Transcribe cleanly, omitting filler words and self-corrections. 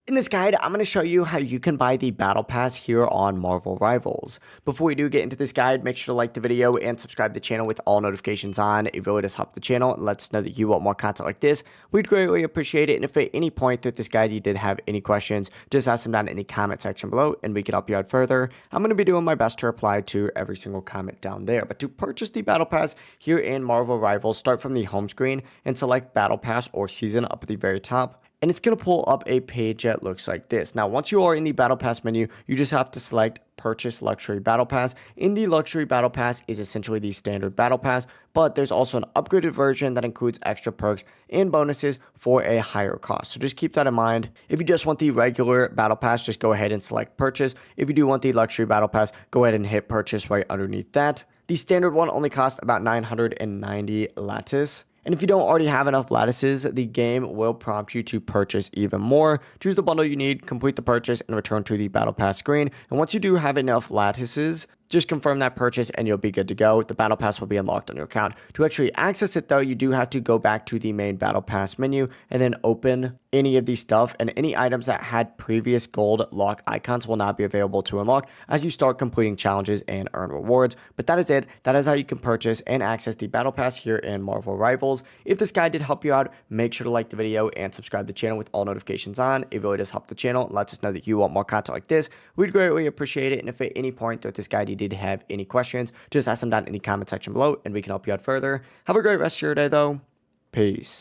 In this guide, I'm going to show you how you can buy the Battle Pass here on Marvel Rivals. Before we do get into this guide, make sure to like the video and subscribe to the channel with all notifications on. It really does help the channel and lets us know that you want more content like this. We'd greatly appreciate it. And if at any point through this guide you did have any questions, just ask them down in the comment section below and we can help you out further. I'm going to be doing my best to reply to every single comment down there. But to purchase the Battle Pass here in Marvel Rivals, start from the home screen and select Battle Pass or Season up at the very top. And it's going to pull up a page that looks like this. Now, once you are in the Battle Pass menu, you just have to select Purchase Luxury Battle Pass. In the Luxury Battle Pass is essentially the standard Battle Pass, but there's also an upgraded version that includes extra perks and bonuses for a higher cost. So just keep that in mind. If you just want the regular Battle Pass, just go ahead and select Purchase. If you do want the Luxury Battle Pass, go ahead and hit Purchase right underneath that. The standard one only costs about 990 lattice. And if you don't already have enough lattices, the game will prompt you to purchase even more. Choose the bundle you need, complete the purchase, and return to the Battle Pass screen. And once you do have enough lattices, just confirm that purchase and you'll be good to go. The Battle Pass will be unlocked on your account. To actually access it though, you do have to go back to the main Battle Pass menu and then open any of these stuff, and any items that had previous gold lock icons will not be available to unlock as you start completing challenges and earn rewards. But that is it. That is how you can purchase and access the Battle Pass here in Marvel Rivals. If this guide did help you out, make sure to like the video and subscribe to the channel with all notifications on. It really does help the channel and lets us know that you want more content like this. We'd greatly appreciate it. And if at any point throughout this guide you did have any questions, just ask them down in the comment section below and we can help you out further. Have a great rest of your day though. Peace.